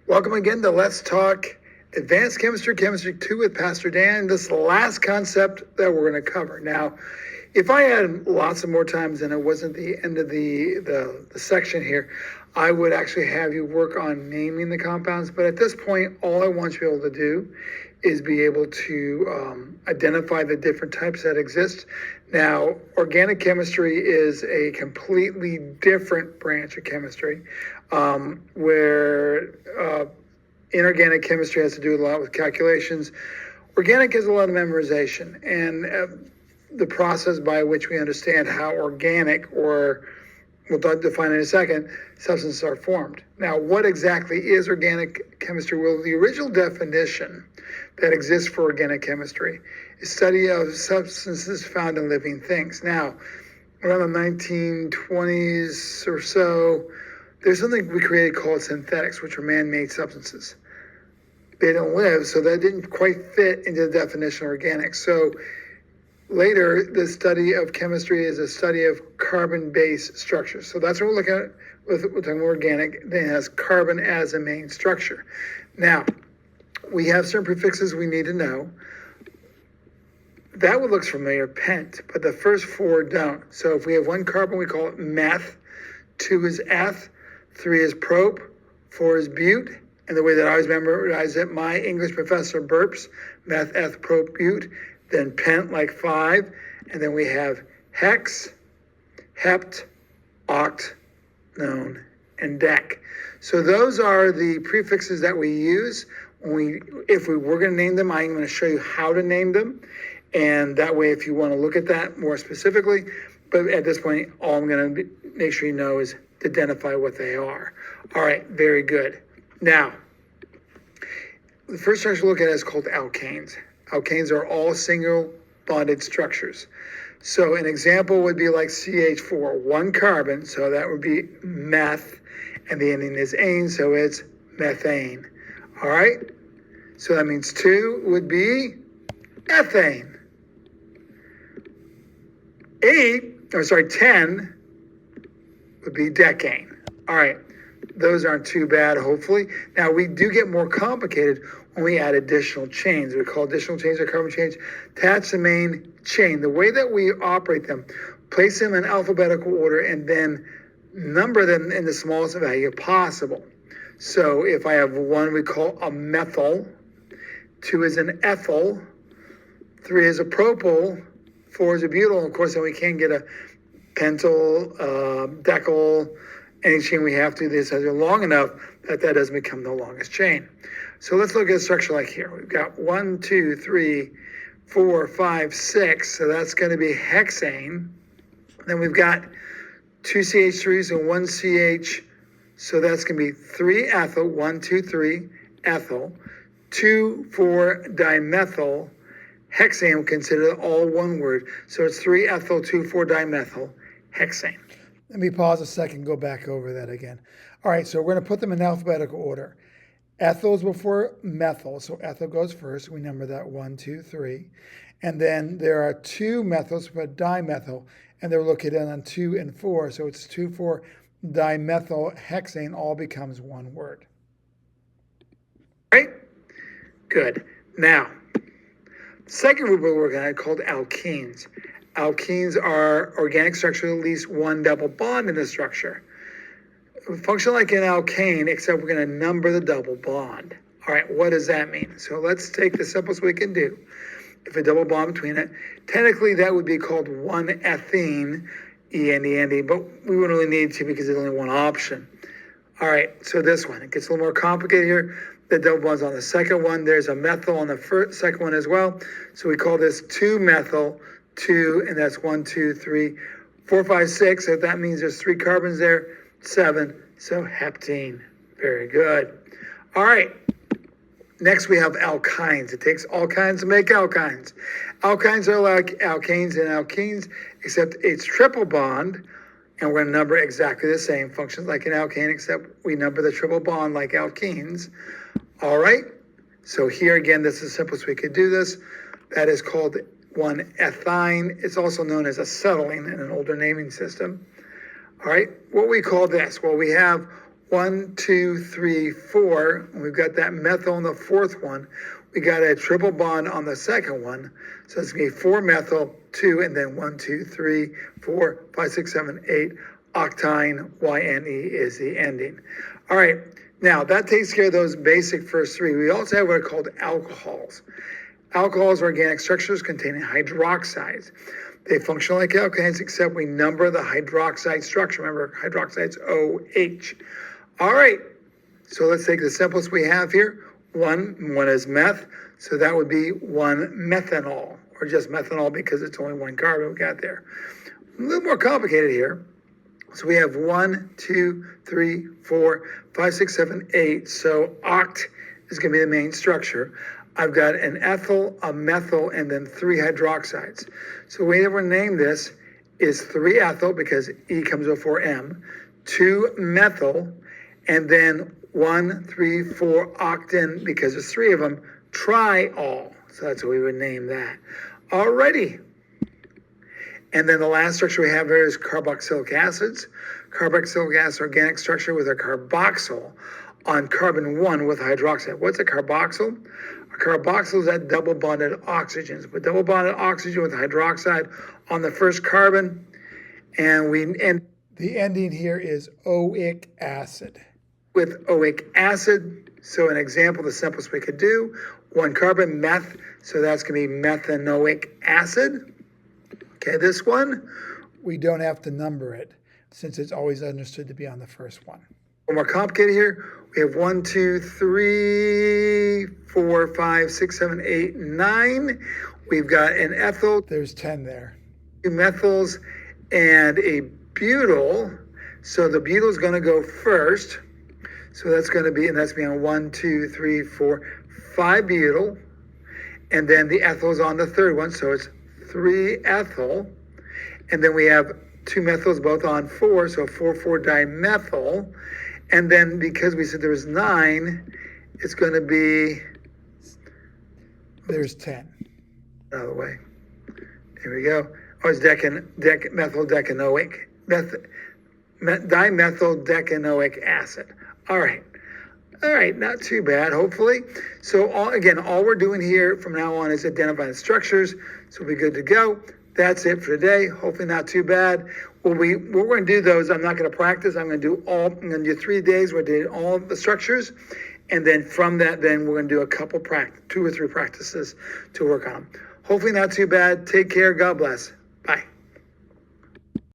Welcome again to Let's Talk Advanced Chemistry, Chemistry 2 with Pastor Dan. This is the last concept that we're going to cover. Now, if I had lots of more times and it wasn't the end of the section here, I would actually have you work on naming the compounds. But at this point, all I want you to be able to do is be able to identify the different types that exist. Now, organic chemistry is a completely different branch of chemistry, where inorganic chemistry has to do a lot with calculations. Organic is a lot of memorization, and the process by which we understand how organic, or we'll define in a second, substances are formed. Now, what exactly is organic chemistry? Well, the original definition that exists for organic chemistry is study of substances found in living things. Now, around the 1920s or so, there's something we created called synthetics, which are man-made substances. They don't live, so that didn't quite fit into the definition of organic. So later, the study of chemistry is a study of carbon-based structures. So that's what we're looking at with talking organic. Then it has carbon as a main structure. Now, we have certain prefixes we need to know. That one looks familiar, pent, but the first four don't. So if we have one carbon, we call it meth. 2 is eth. 3 is prop. 4 is but. And the way that I always memorize it, my English professor burps, meth, eth, prop, but. Then pent, like 5. And then we have hex, hept, oct, non, and dec. So those are the prefixes that we use. If we were going to name them, I'm going to show you how to name them. And that way, if you want to look at that more specifically, but at this point, all I'm going to make sure you know is to identify what they are. All right, very good. Now, the first structure we'll look at is called alkanes. Alkanes are all single bonded structures. So an example would be like CH4, one carbon, so that would be meth, and the ending is ane, so it's methane. All right, so that means 2 would be ethane. 10 would be decane. All right, those aren't too bad, hopefully. Now, we do get more complicated when we add additional chains. We call additional chains or carbon chains. Attach the main chain. The way that we operate them, place them in alphabetical order and then number them in the smallest value possible. So if I have 1, we call a methyl. 2 is an ethyl. 3 is a propyl. 4 is a butyl. Of course, then we can get a pentyl, decyl, any chain we have to. This has it long enough that doesn't become the longest chain. So let's look at a structure like here. We've got 1, 2, 3, 4, 5, 6. So that's going to be hexane. Then we've got 2 CH3s and 1 CH. So that's going to be 3 ethyl, 1, 2, 3, ethyl. 2, 4 dimethyl. Hexane, we consider all one word. So it's 3 ethyl, 2, 4 dimethyl, hexane. Let me pause a second, go back over that again. All right, so we're going to put them in alphabetical order. Ethyl is before methyl, so ethyl goes first. We number that 1, 2, 3. And then there are 2 methyls, but dimethyl, and they're located on 2 and 4. So it's 2, 4 dimethyl hexane, all becomes one word. Right? Good. Now, second group we're working on called alkenes. Alkenes are organic structures with at least one double bond in the structure. Function like an alkane, except we're going to number the double bond. All right, what does that mean? So let's take the simplest we can do. If a double bond between it, technically that would be called 1-ethene, E-N-D-N-D, but we wouldn't really need to because there's only one option. All right, so this one, it gets a little more complicated here. The double bond's on the second one. There's a methyl on the second one as well. So we call this 2-methyl, 2, and that's 1, 2, 3, 4, 5, 6. So that means there's 3 carbons there, 7. So heptene. Very good. All right. Next we have alkynes. It takes all kinds to make alkynes. Alkynes are like alkanes and alkenes, except it's triple bond. And we're going to number exactly the same. Functions like an alkane, except we number the triple bond like alkenes. All right. So here again, this is the simplest we could do this. That is called 1-ethine. It's also known as acetylene in an older naming system. All right. What we call this? Well, we have 1, 2, 3, 4. And we've got that methyl on the fourth one. We got a triple bond on the second one. So it's going to be 4 methyl, 2, and then 1, 2, 3, 4, 5, 6, 7, 8. Octine, YNE is the ending. All right, now that takes care of those basic first three. We also have what are called alcohols. Alcohols are organic structures containing hydroxides. They function like alkanes, except we number the hydroxide structure. Remember, hydroxide's OH. All right, so let's take the simplest we have here. One is meth, so that would be 1 methanol, or just methanol because it's only 1 carbon we got there. A little more complicated here. So we have 1, 2, 3, 4, 5, 6, 7, 8. So oct is going to be the main structure. I've got an ethyl, a methyl, and then 3 hydroxides. So the way that we're going to name this is 3 ethyl because E comes before M, 2 methyl, and then 1, 3, 4 octane because there's 3 of them, triol. So that's what we would name that. Alrighty. And then the last structure we have here is carboxylic acids. Carboxylic acid, organic structure with a carboxyl on carbon 1 with hydroxide. What's a carboxyl? A carboxyl is that double bonded oxygens. But double bonded oxygen with hydroxide on the first carbon. And the ending here is oic acid. With oic acid, so an example, the simplest we could do, 1 carbon, meth, so that's going to be methanoic acid. Okay, this one, we don't have to number it since it's always understood to be on the first one. More complicated here. We have 1, 2, 3, 4, 5, 6, 7, 8, 9. We've got an ethyl. There's 10 there. 2 methyls and a butyl. So the butyl is going to go first. So that's going to be, and that's going to be on 1, 2, 3, 4, 5 butyl. And then the ethyl is on the third one. So it's 3 ethyl, and then we have 2 methyls both on 4, so 4,4-dimethyl, and then because we said there was 9, it's going to be, there's 10. Out of the way. Here we go. Oh, it's methyl decanoic, dimethyl decanoic acid. All right, not too bad, hopefully. So all we're doing here from now on is identifying structures, so we'll be good to go. That's it for today. Hopefully not too bad. What we're going to do those, I'm not going to practice. I'm going to do 3 days. We're doing all of the structures. And then from that, then we're going to do a couple 2 or 3 practices to work on them. Hopefully not too bad. Take care. God bless.